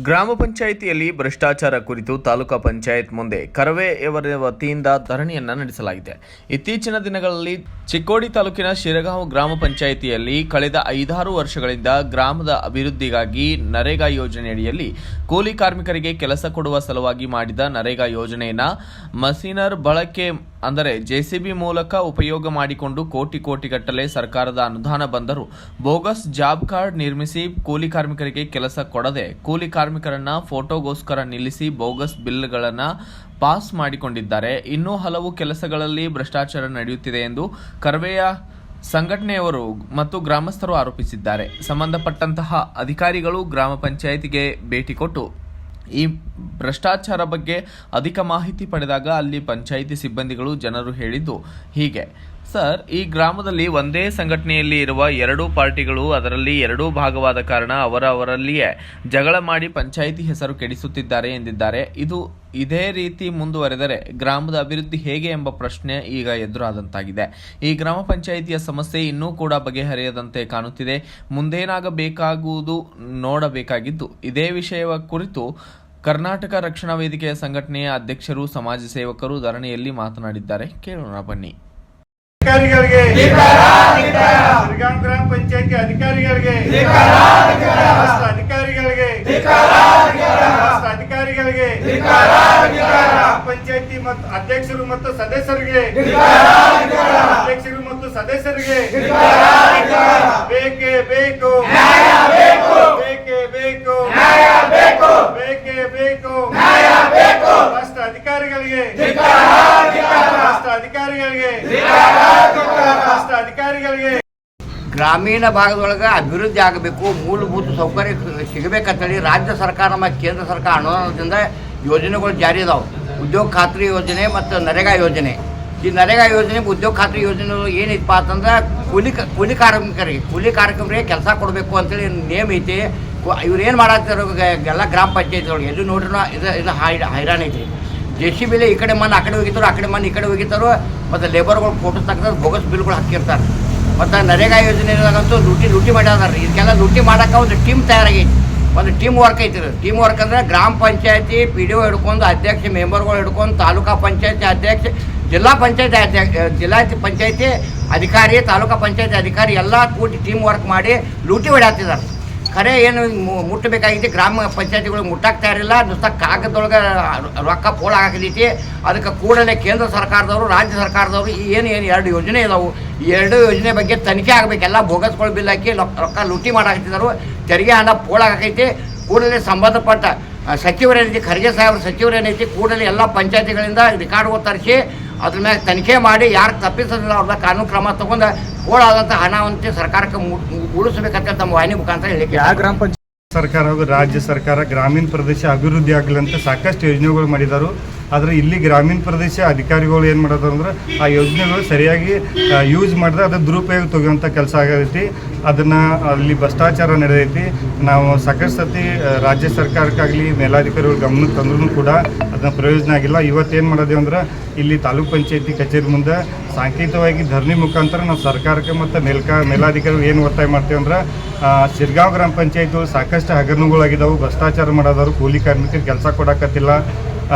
ಗ್ರಾಮ ಪಂಚಾಯಿತಿಯಲ್ಲಿ ಭ್ರಷ್ಟಾಚಾರ ಕುರಿತು ತಾಲೂಕಾ ಪಂಚಾಯತ್ ಮುಂದೆ ಕರವೇಯವರ ವತಿಯಿಂದ ಧರಣಿಯನ್ನು ನಡೆಸಲಾಗಿದೆ. ಇತ್ತೀಚಿನ ದಿನಗಳಲ್ಲಿ ಚಿಕ್ಕೋಡಿ ತಾಲೂಕಿನ ಶಿರಗಾಂವ್ ಗ್ರಾಮ ಪಂಚಾಯಿತಿಯಲ್ಲಿ ಕಳೆದ 5-6 ವರ್ಷಗಳಿಂದ ಗ್ರಾಮದ ಅಭಿವೃದ್ಧಿಗಾಗಿ ನರೇಗಾ ಯೋಜನೆಯಡಿಯಲ್ಲಿ ಕೂಲಿ ಕಾರ್ಮಿಕರಿಗೆ ಕೆಲಸ ಕೊಡುವ ಸಲುವಾಗಿ ಮಾಡಿದ ನರೇಗಾ ಯೋಜನೆಯನ್ನು ಮಷೀನರ್ ಬಳಕೆ ಅಂದರೆ ಜೆಸಿಬಿ ಮೂಲಕ ಉಪಯೋಗ ಮಾಡಿಕೊಂಡು ಕೋಟಿಗಟ್ಟಲೆ ಸರ್ಕಾರದ ಅನುದಾನ ಬಂದರೂ ಬೋಗಸ್ ಜಾಬ್ ಕಾರ್ಡ್ ನಿರ್ಮಿಸಿ ಕೂಲಿ ಕಾರ್ಮಿಕರಿಗೆ ಕೆಲಸ ಕೊಡದೆ ಕೂಲಿ ಕಾರ್ಮಿಕರನ್ನ ಫೋಟೋಗೋಸ್ಕರ ನಿಲ್ಲಿಸಿ ಬೋಗಸ್ ಬಿಲ್ಗಳನ್ನು ಪಾಸ್ ಮಾಡಿಕೊಂಡಿದ್ದಾರೆ. ಇನ್ನೂ ಹಲವು ಕೆಲಸಗಳಲ್ಲಿ ಭ್ರಷ್ಟಾಚಾರ ನಡೆಯುತ್ತಿದೆ ಎಂದು ಕರವೇಯ ಸಂಘಟನೆಯವರು ಮತ್ತು ಗ್ರಾಮಸ್ಥರು ಆರೋಪಿಸಿದ್ದಾರೆ. ಸಂಬಂಧಪಟ್ಟಂತಹ ಅಧಿಕಾರಿಗಳು ಗ್ರಾಮ ಪಂಚಾಯಿತಿಗೆ ಭೇಟಿ ಕೊಟ್ಟು ಈ ಭ್ರಷ್ಟಾಚಾರ ಬಗ್ಗೆ ಅಧಿಕ ಮಾಹಿತಿ ಪಡೆದಾಗ ಅಲ್ಲಿ ಪಂಚಾಯಿತಿ ಸಿಬ್ಬಂದಿಗಳು ಜನರು ಹೇಳಿದ್ದು ಹೀಗೆ: ಸರ್, ಈ ಗ್ರಾಮದಲ್ಲಿ ಒಂದೇ ಸಂಘಟನೆಯಲ್ಲಿ ಇರುವ 2 ಪಾರ್ಟಿಗಳು ಅದರಲ್ಲಿ 2 ಭಾಗವಾದ ಕಾರಣ ಅವರಲ್ಲಿಯೇ ಜಗಳ ಮಾಡಿ ಪಂಚಾಯಿತಿ ಹೆಸರು ಕೆಡಿಸುತ್ತಿದ್ದಾರೆ ಎಂದಿದ್ದಾರೆ. ಇದೇ ರೀತಿ ಮುಂದುವರೆದರೆ ಗ್ರಾಮದ ಅಭಿವೃದ್ಧಿ ಹೇಗೆ ಎಂಬ ಪ್ರಶ್ನೆ ಈಗ ಎದುರಾದಂತಾಗಿದೆ. ಈ ಗ್ರಾಮ ಪಂಚಾಯಿತಿಯ ಸಮಸ್ಯೆ ಇನ್ನೂ ಕೂಡ ಬಗೆಹರಿಯದಂತೆ ಕಾಣುತ್ತಿದೆ. ಮುಂದೇನಾಗಬೇಕಾಗುವುದು ನೋಡಬೇಕಾಗಿದ್ದು. ಇದೇ ವಿಷಯ ಕುರಿತು ಕರ್ನಾಟಕ ರಕ್ಷಣಾ ವೇದಿಕೆಯ ಸಂಘಟನೆಯ ಅಧ್ಯಕ್ಷರು, ಸಮಾಜ ಸೇವಕರು ಧರಣಿಯಲ್ಲಿ ಮಾತನಾಡಿದ್ದಾರೆ. ಕೇಳೋಣ ಬನ್ನಿ. ಅಧಿಕಾರಿಗಳಿಗೆ ಗ್ರಾಮ ಪಂಚಾಯತಿ ಅಧಿಕಾರಿಗಳಿಗೆ ಗ್ರಾಮ ಪಂಚಾಯತಿ ಮತ್ತು ಅಧ್ಯಕ್ಷರು ಮತ್ತು ಸದಸ್ಯರಿಗೆ ಬೇಕೇ ಬೇಕು, ಬೇಕೇ ಬೇಕು, ಬೇಕೇ ಬೇಕು. ಭ್ರಷ್ಟ ಅಧಿಕಾರಿಗಳಿಗೆ ಗ್ರಾಮೀಣ ಭಾಗದೊಳಗೆ ಅಭಿವೃದ್ಧಿ ಆಗಬೇಕು, ಮೂಲಭೂತ ಸೌಕರ್ಯ ಸಿಗಬೇಕಂತೇಳಿ ರಾಜ್ಯ ಸರ್ಕಾರ ಮತ್ತು ಕೇಂದ್ರ ಸರ್ಕಾರ ಅನುದಾನದಿಂದ ಯೋಜನೆಗಳು ಜಾರಿ ಇದಾವೆ. ಉದ್ಯೋಗ ಖಾತ್ರಿ ಯೋಜನೆ ಮತ್ತು ನರೇಗಾ ಯೋಜನೆ. ಈ ನರೇಗಾ ಯೋಜನೆ, ಉದ್ಯೋಗ ಖಾತ್ರಿ ಯೋಜನೆ ಏನಿತ್ತಪ್ಪ ಅಂತಂದ್ರೆ ಕೂಲಿ ಕಾರ್ಮಿಕರಿಗೆ ಕೆಲಸ ಕೊಡಬೇಕು ಅಂತೇಳಿ ನೇಮ್ ಐತಿ. ಇವ್ರು ಏನು ಮಾಡತ್ತಾರ ಎಲ್ಲ ಗ್ರಾಮ ಪಂಚಾಯತಿಗಳಿಗೆ ಎಲ್ಲಿ ನೋಡ್ರಿ ಇದು ಹೈರಾಣ ಐತಿ. JCB ಈ ಕಡೆ ಮಣ್ಣು ಆ ಕಡೆ ಹೋಗಿತ್ತಾರೋ, ಆ ಕಡೆ ಮಣ್ಣು ಈ ಕಡೆ ಹೋಗಿತ್ತಾರೋ, ಮತ್ತು ಲೇಬರ್ಗಳು ಫೋಟೋ ತೆಗೆದು ಬೋಗಸ್ ಬಿಲ್ಗಳು ಹಾಕಿರ್ತಾರೆ. ಮತ್ತು ನರೇಗಾ ಯೋಜನೆದಾಗಂತೂ ಲೂಟಿ ಮಾಡ್ಯಾರ. ಇದಕ್ಕೆಲ್ಲ ಲೂಟಿ ಮಾಡೋಕೆ ಒಂದು ಟೀಮ್ ತಯಾರಾಗೈತಿ, ಒಂದು ಟೀಮ್ ವರ್ಕ್ ಐತಿ. ಟೀಮ್ ವರ್ಕ್ ಅಂದರೆ ಗ್ರಾಮ ಪಂಚಾಯತಿ PDO ಹಿಡ್ಕೊಂಡು ಅಧ್ಯಕ್ಷ, ಮೆಂಬರ್ಗಳು ಹಿಡ್ಕೊಂಡು ತಾಲೂಕಾ ಪಂಚಾಯತಿ ಅಧ್ಯಕ್ಷ, ಜಿಲ್ಲಾ ಪಂಚಾಯತಿ ಅಧಿಕಾರಿ, ತಾಲೂಕಾ ಪಂಚಾಯತಿ ಅಧಿಕಾರಿ ಎಲ್ಲ ಕೂಡಿ ಟೀಮ್ ವರ್ಕ್ ಮಾಡಿ ಲೂಟಿ ಹೊಡ್ಯಾತಿದ್ದಾರೆ. ಖರೆ ಏನು ಮುಟ್ಟಬೇಕಾಗಿತ್ತು ಗ್ರಾಮ ಪಂಚಾಯತಿಗಳಿಗೆ ಮುಟ್ಟಕ್ಕೆ ತಯಾರಿಲ್ಲ. ನುಸ್ತ ಕಾಗದೊಳಗೆ ರೊಕ್ಕ ಪೋಳ ಹಾಕಲೈತಿ. ಅದಕ್ಕೆ ಕೂಡಲೇ ಕೇಂದ್ರ ಸರ್ಕಾರದವರು, ರಾಜ್ಯ ಸರ್ಕಾರದವರು ಏನು 2 ಯೋಜನೆ ಇದಾವೆ, ಈ 2 ಯೋಜನೆ ಬಗ್ಗೆ ತನಿಖೆ ಆಗಬೇಕು. ಎಲ್ಲ ಬೋಗಸ್ಗಳು ಬಿಲ್ ಹಾಕಿ ರೊಕ್ಕ ಲೂಟಿ ಮಾಡಾಕತ್ತಿದ್ದಾರೆ. ತೆರಿಗೆ ಹಣ ಪೋಳ ಹಾಕೈತಿ. ಕೂಡಲೇ ಸಂಬಂಧಪಟ್ಟ ಸಚಿವರೇನೈತಿ, ಖರ್ಗೆ ಸಾಹೇಬ್ರ ಸಚಿವರೇನೈತಿ, ಕೂಡಲೇ ಎಲ್ಲ ಪಂಚಾಯತಿಗಳಿಂದ ರೆಕಾರ್ಡ್ಗಳು ತರಿಸಿ ಅದ್ರ ಮೇಲೆ ತನಿಖೆ ಮಾಡಿ ಯಾರು ತಪ್ಪಿಸೋದಿಲ್ಲ ಅವ್ರನ್ನ ಕಾನೂನು ಕ್ರಮ ತಗೊಂಡು ಓಡಾದಂಥ ಹಣವಂತೆ ಸರ್ಕಾರಕ್ಕೆ ಉಳಿಸಬೇಕಂತ ನಮ್ಮ ವಾಹಿನಿ ಮುಖಾಂತರ ಹೇಳಿಕೆ. ಗ್ರಾಮ ಪಂಚಾಯತ್ ಸರ್ಕಾರ ಹಾಗೂ ರಾಜ್ಯ ಸರ್ಕಾರ ಗ್ರಾಮೀಣ ಪ್ರದೇಶ ಅಭಿವೃದ್ಧಿ ಆಗಲಿ ಅಂತ ಸಾಕಷ್ಟು ಯೋಜನೆಗಳು ಮಾಡಿದರು. ಆದರೆ ಇಲ್ಲಿ ಗ್ರಾಮೀಣ ಪ್ರದೇಶ ಅಧಿಕಾರಿಗಳು ಏನು ಮಾಡೋದು ಅಂದ್ರೆ ಆ ಯೋಜನೆಗಳು ಸರಿಯಾಗಿ ಯೂಸ್ ಮಾಡಿದ್ರೆ ಅದು ದುರುಪಯೋಗ ತೆಗೆಯುವಂಥ ಕೆಲಸ ಆಗೈತಿ. ಅದನ್ನು ಅಲ್ಲಿ ಭ್ರಷ್ಟಾಚಾರ ನಡೆದೈತಿ. ನಾವು ಸಾಕಷ್ಟು ಸತಿ ರಾಜ್ಯ ಸರ್ಕಾರಕ್ಕಾಗಲಿ ಮೇಲಾಧಿಕಾರಿಗಳು ಗಮನಕ್ಕೆ ತಂದ್ರೂ ಕೂಡ ಅದನ್ನ ಪ್ರಯೋಜನ ಆಗಿಲ್ಲ. ಇವತ್ತೇನು ಮಾಡೋದು ಅಂದ್ರೆ ಇಲ್ಲಿ ತಾಲೂಕು ಪಂಚಾಯತಿ ಕಚೇರಿ ಮುಂದೆ ಸಾಂಕೇತಿಕವಾಗಿ ಧರಣಿ ಮುಖಾಂತರ ನಾವು ಸರ್ಕಾರಕ್ಕೆ ಮತ್ತು ಮೇಲಾಧಿಕಾರಿಗಳು ಏನು ಒತ್ತಾಯ ಮಾಡ್ತೀವಿ ಅಂದ್ರೆ ಶಿರಗಾಂವ್ ಗ್ರಾಮ ಪಂಚಾಯತಿಗಳು ಸಾಕಷ್ಟು ಹಗರಣಗಳಾಗಿದ್ದಾವೆ, ಭ್ರಷ್ಟಾಚಾರ ಮಾಡೋದವರು, ಕೂಲಿ ಕಾರ್ಮಿಕರಿಗೆ ಕೆಲಸ ಕೊಡಕತ್ತಿಲ್ಲ.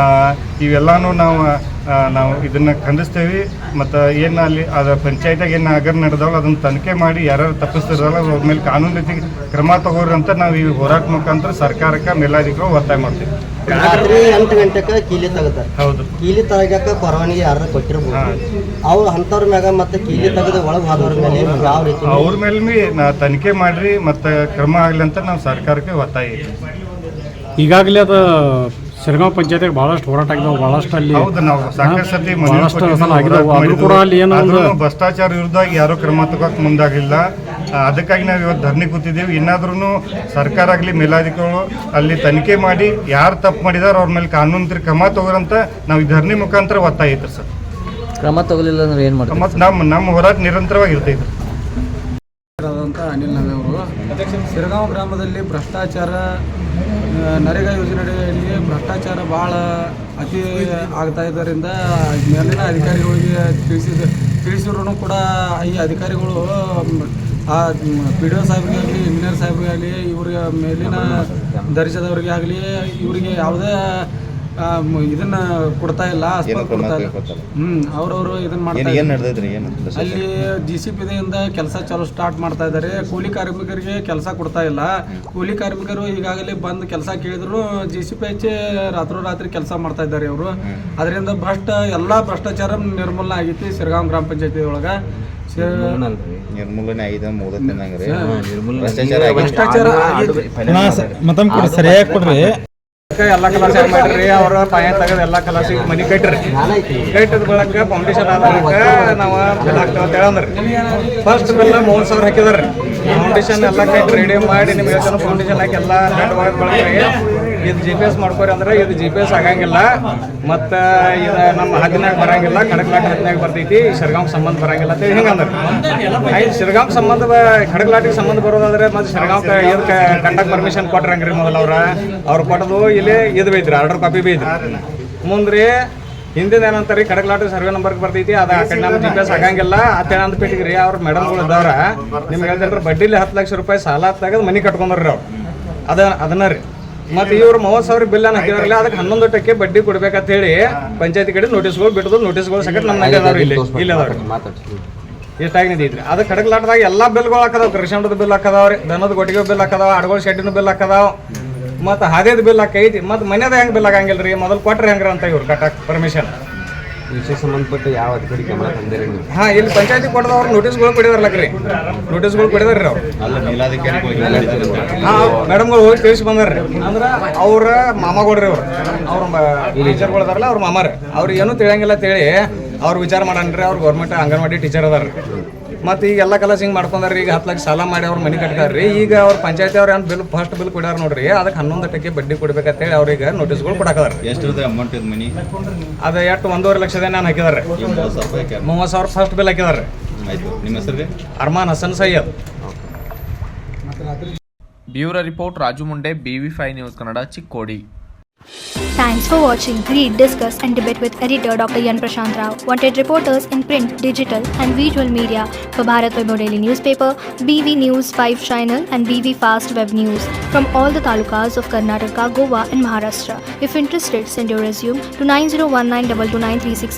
ಇವೆಲ್ಲನೂ ನಾವು ಇದನ್ನು ಖಂಡಿಸ್ತೇವೆ. ಮತ್ತು ಏನು ಅಲ್ಲಿ ಅದು ಪಂಚಾಯತಿಯಾಗ ಏನು ಹಗರಣ ನಡೆದವಲ್ಲ ಅದನ್ನು ತನಿಖೆ ಮಾಡಿ ಯಾರು ತಪ್ಪಿಸ್ತಿರಲ್ಲ ಅವ್ರ ಮೇಲೆ ಕಾನೂನು ರೀತಿ ಕ್ರಮ ತಗೋರಿ ಅಂತ ನಾವು ಈ ಹೋರಾಟ ಮುಖಾಂತರ ಸರ್ಕಾರಕ್ಕೆ ಮೇಲಾಧಿಕಾರಿಗಳು ಒತ್ತಾಯ ಮಾಡ್ತೀವಿ. ರಾತ್ರಿ 8 ಗಂಟೆಗೆ ಕೀಲಿ ತೆಗದಾರೆ. ಹೌದು, ಕೀಲಿ ತೆಗಕ್ಕೆ ಪರವಾನಗಿ ಯಾರು ಕೊಟ್ಟಿರ್ಬೋದು. ಅವ್ರು ಅಂಥವ್ರ ಮ್ಯಾಗ ಮತ್ತೆ ಕೀಲಿ ತೆಗೆದು ಒಳಗೆ ಹೋದವ್ರ ಮೇಲೆ ಯಾವ ರೀತಿ ಅವ್ರ ಮೇಲೆ ತನಿಖೆ ಮಾಡ್ರಿ ಮತ್ತು ಕ್ರಮ ಆಗಲಿ ಅಂತ ನಾವು ಸರ್ಕಾರಕ್ಕೆ ಒತ್ತಾಯ. ಈಗಾಗಲೇ ಅದು ಶಿರಗಾಂವ್ ಪಂಚಾಯತಿಗೆ ಬಹಳಷ್ಟು ಹೋರಾಟ ಆಗಿದಾವೆ. ಬಹಳಷ್ಟು ಅಲ್ಲಿ ಹೌದು, ನಾವು ಸಾಕಷ್ಟು ಸತಿ ಭ್ರಷ್ಟಾಚಾರ ವಿರುದ್ಧವಾಗಿ ಯಾರೂ ಕ್ರಮ ತಗೋಕೆ ಮುಂದಾಗಿಲ್ಲ. ಅದಕ್ಕಾಗಿ ನಾವು ಇವತ್ತು ಧರಣಿ ಕೂತಿದ್ದೀವಿ. ಇನ್ನಾದ್ರೂ ಸರ್ಕಾರ ಆಗಲಿ ಮೇಲಾಧಿಕಾರಿಗಳು ಅಲ್ಲಿ ತನಿಖೆ ಮಾಡಿ ಯಾರು ತಪ್ಪು ಮಾಡಿದಾರೆ ಅವ್ರ ಮೇಲೆ ಕಾನೂನು ಕ್ರಮ ತಗೋರಂತ ನಾವು ಈ ಧರಣಿ ಮುಖಾಂತರ ಒತ್ತಾಯ ಐತ್ರಿ ಸರ್. ಕ್ರಮ ತಗೊಲಿಲ್ಲ ಅಂದ್ರೆ ಏನು ಮಾಡ್ತೀವಿ? ಮತ್ತು ನಮ್ಮ ಹೋರಾಟ ನಿರಂತರವಾಗಿ ಇರ್ತೈತೆ. ಅನಿಲ್ ನವೆ ಅವರು ಶಿರಗಾಂವ್ ಗ್ರಾಮದಲ್ಲಿ ಭ್ರಷ್ಟಾಚಾರ, ನರೇಗಾ ಯೋಜನೆಯಲ್ಲಿ ಭ್ರಷ್ಟಾಚಾರ ಭಾಳ ಅತಿ ಆಗ್ತಾ ಇದ್ದರಿಂದ ಮೇಲಿನ ಅಧಿಕಾರಿಗಳಿಗೆ ತಿಳಿಸಿದ್ರು ಕೂಡ ಈ ಅಧಿಕಾರಿಗಳು ಆ ಪಿ ಡಿ ಒ ಸಾಹೇಬ್ರಿಗೆ ಆಗಲಿ ಇಂಜಿನಿಯರ್ ಸಾಹೇಬ್ರಿಗೆ ಆಗಲಿ ಇವ್ರಿಗೆ ಮೇಲಿನ ದರ್ಜೆದವ್ರಿಗೆ ಆಗಲಿ ಇವರಿಗೆ ಯಾವುದೇ ಇದನ್ನ ಕೊಡ್ತಾ ಇಲ್ಲ ಆಸ್ಪತ್ರೆ ಕೊಡ್ತಾ ಇಲ್ಲ. ಅವ್ರವರು ಇದನ್ನ ಮಾಡ್ತಾ ಇದ್ದಾರೆ. ಅಲ್ಲಿ GCPದಿಂದ ಕೆಲಸ ಸ್ಟಾರ್ಟ್ ಮಾಡ್ತಾ ಇದ್ದಾರೆ. ಕೂಲಿ ಕಾರ್ಮಿಕರಿಗೆ ಕೆಲಸ ಕೊಡ್ತಾ ಇಲ್ಲ. ಕೂಲಿ ಕಾರ್ಮಿಕರು ಈಗಾಗಲೇ ಬಂದು ಕೆಲಸ ಕೇಳಿದ್ರು GCP ಹಚ್ಚಿ ರಾತ್ರೋರಾತ್ರಿ ಕೆಲಸ ಮಾಡ್ತಾ ಇದ್ದಾರೆ ಅವರು. ಅದರಿಂದ ಎಲ್ಲ ಭ್ರಷ್ಟಾಚಾರ ನಿರ್ಮೂಲನೆ ಆಗೈತಿ ಸಿರಗಾಂವ್ ಗ್ರಾಮ ಪಂಚಾಯತಿ ಒಳಗೆ. ನಿರ್ಮೂಲನೆ ಆಗಿದೆ ಭ್ರಷ್ಟಾಚಾರ ಸರಿಯಾಗಿ ಕೊಡ್ರಿ. ಎಲ್ಲ ಕಲಾಸಿ ಮಾಡ್ರಿ ಅವ್ರ ಪಾಯ ತೆಗೆದು ಎಲ್ಲ ಕಲಾಸಿ ಮನಿ ಕಟ್ಟ್ರಿ. ಕಟ್ಟಿದ ಬಳಕ ಫೌಂಡೇಶನ್ ಆಧಾರಕ್ಕೆ ನಾವು ಬಿಲ್ ಹಾಕ್ತೇವೆ ಅಂತ ಹೇಳಂದ್ರಿ. ಫಸ್ಟ್ ಬಿಲ್ 30,000 ಹಾಕಿದಾರ್ರಿ. ಫೌಂಡೇಶನ್ ಎಲ್ಲ ಕಟ್ಟಿ ರೆಡಿ ಮಾಡಿ ನಿಮ್ಗೆ ಫೌಂಡೇಶನ್ ಹಾಕಿ ಎಲ್ಲ ಬೆಡ್ ಒಳಗೆ ಬಳಕ್ರಿ. ಇದು GPS ಮಾಡ್ಕೊರಿ ಅಂದ್ರೆ ಇದು GPS ಆಗಂಗಿಲ್ಲ, ಮತ್ತು ಇದು ನಮ್ಮ ಹದ್ದಿನಾಗ ಬರಂಗಿಲ್ಲ, ಖಡಕ್ಲಾಟ್ ಹದ್ದಿನಾಗ ಬರ್ತೈತಿ, ಶಿರಗಾಂವ್ ಸಂಬಂಧ ಬರಂಗಿಲ್ಲ ಅಂತ ಹಿಂಗೆ ಅಂದ್ರೆ ಐದು ಶಿರಗಾಂವ್ ಸಂಬಂಧ ಖಡಕ್ಲಾಟಿಗೆ ಸಂಬಂಧ ಬರೋದಾದ್ರೆ ಮತ್ತೆ ಶಿರಗಾಂವ್ ಇದಕ್ಕೆ ಕಂಡಕ್ಟ್ ಪರ್ಮಿಷನ್ ಕೊಟ್ರಂಗ್ರಿ ಮೊದಲು ಅವ್ರು ಕೊಟ್ಟದು ಇಲ್ಲಿ ಇದು ಬೈದ್ರಿ, ಆರ್ಡರ್ ಕಾಪಿ ಬೈದ್ರಿ. ಮುಂದ್ರಿ ಹಿಂದಿನ ಏನಂತಾರೆ ಖಡಕ್ಲಾಟ ಸರ್ವೆ ನಂಬರ್ಗೆ ಬರ್ತೈತಿ, ಅದು ಆ ಕಡೆ ನಮ್ಮ GPS ಆಗಂಗಿಲ್ಲ ಅಂತೇಳಿ ಅಂದ್ಬಿಟ್ಟಿಗೆ ರೀ. ಅವ್ರ ಮೇಡಮ್ಗಳು ಇದ್ದವ್ರ ನಿಮ್ಗೆ ಹೇಳ್ತಾರೆ ಬಡ್ಡಿಲಿ 10 ಲಕ್ಷ ರೂಪಾಯಿ ಸಾಲ ತೆಗೆದು ಮನೆ ಕಟ್ಕೊಂಡ್ರಿ ಅವ್ರು. ಅದನ್ನ ರೀ. ಮತ್ತು ಇವ್ರು 30,000 ಬಿಲ್ ಅನ್ನು ಹಾಕಿದಾರಲ್ಲ, ಅದಕ್ಕೆ 11% ಬಡ್ಡಿ ಕೊಡ್ಬೇಕಂತ ಹೇಳಿ ಪಂಚಾಯತಿ ಕಡೆ ನೋಟಿಸ್ಗಳು ಬಿಟ್ಟದು. ನೋಟಿಸ್ಗಳು ಸಕಟ್ ನಮ್ಮ ಮನೆ ಅದಾವ್ರಿ, ಇಲ್ಲಿ ಅದಾವ್ರಿ. ಎಷ್ಟಾಗಿ ನಿಂತೈತ್ರಿ. ಅದು ಖಡಕ್ಲಾಟದಾಗ ಎಲ್ಲ ಬಿಲ್ಗಳು ಹಾಕದಾವ್. ಕೃಷಿಂಡದ ಬಿಲ್ ಹಾಕದಾವ್ರಿ, ದನದ ಗೊಟ್ಟಿಗೆ ಬಿಲ್ ಹಾಕದಾವ, ಆಡುಗಳ ಶೆಡ್ಡಿನ ಬಿಲ್ ಹಾಕದಾವ, ಮತ್ತು ಹಾದೇದ ಬಿಲ್ ಹಾಕೈತಿ. ಮತ್ತು ಮನೆಯದ ಹೆಂಗೆ ಬಿಲ್ ಆಗಂಗಿಲ್ಲ ರೀ, ಮೊದಲು ಕೊಟ್ರೆ ಹೆಂಗ್ರ ಅಂತ ಇವ್ರು ಕಟ್ಟಕ್ಕೆ ಪರ್ಮಿಷನ್. ವಿಷಯ ಸಂಬಂಧಪಟ್ಟ ಯಾವ ಅಧಿಕಾರಿ ಗಮನ ತಂದಿರಿ ನೀವು? ಹಾಂ, ಇಲ್ಲಿ ಪಂಚಾಯತಿ ಕೊಡದವ್ರು ನೋಟಿಸ್ಗಳು ಕೊಡಿದಾರಲ್ಲಕ್ರಿ, ನೋಟಿಸ್ಗಳು ಕೊಡಿದಾರ್ರಿ ಅವ್ರು. ಅಲ್ಲ ಮೇಲಾಧಿಕಾರಿಗಳು ಹಾಂ, ಮೇಡಮ್ಗಳು ಹೋಗಿ ತಿಳಿಸಿ ಬಂದಾರ್ರಿ. ಅಂದ್ರೆ ಅವ್ರ ಮಾಮಗಳ್ರಿ ಅವ್ರ ಟೀಚರ್ಗಳು ಅದಾರಲ್ಲ ಅವ್ರ ಮಾಮಾರಿ, ಅವ್ರಿಗೆ ಏನೂ ತಿಳಿಯಂಗಿಲ್ಲ ಅಂತೇಳಿ ಅವ್ರು ವಿಚಾರ ಮಾಡನ್ರಿ. ಅವ್ರು ಗೌರ್ಮೆಂಟ್ ಅಂಗನವಾಡಿ ಟೀಚರ್ ಅದಾರ್ರಿ. ಮತ್ತು ಈಗ ಎಲ್ಲ ಕಲಸ್ ಹಿಂಗೆ ಮಾಡ್ಕೊಂಡ್ರಿ. ಈಗ 10 ಲಕ್ಷ ಸಾಲ ಮಾಡಿ ಅವ್ರು ಮನೆ ಕಟ್ತಾರ್ರಿ. ಈಗ ಅವ್ರ ಪಂಚಾಯತಿ ಅವ್ರು ಏನು ಬಿಲ್ ಫಸ್ಟ್ ಬಿಲ್ ಕೊಡ್ಯಾರ ನೋಡ್ರಿ, ಅದಕ್ಕೆ 11% ಬಡ್ಡಿ ಕೊಡ್ಬೇಕಂತೇಳಿ ಅವ್ರಿಗೆ ನೋಟಿಸ್ಗಳು ಕೊಡಾಕದಾರ. ಎಷ್ಟಿರುತ್ತೆ ಅಮೌಂಟ್ ಇದು ಮನಿ? ಅದು 1.5 ಲಕ್ಷದ ನಾನು ಹಾಕಿದಾರೆ. 30,000 ಫಸ್ಟ್ ಬಿಲ್ ಹಾಕಿದಾರೆ. ಆಯ್ತು, ನಿಮ್ಮ ಹೆಸರು? Arman Hasan Syed. Bureau report Raju Munde, BV5 news Kannada, Chikkodi. Thanks for watching. Read, discuss and debate with editor Dr. Yan Prashant Rao. Wanted reporters in print, digital and visual media for Bharat Vaibhav Daily Newspaper, BV News 5 Channel and BV Fast Web News from all the talukas of Karnataka, Goa and Maharashtra. If interested, send your resume to 9019229369.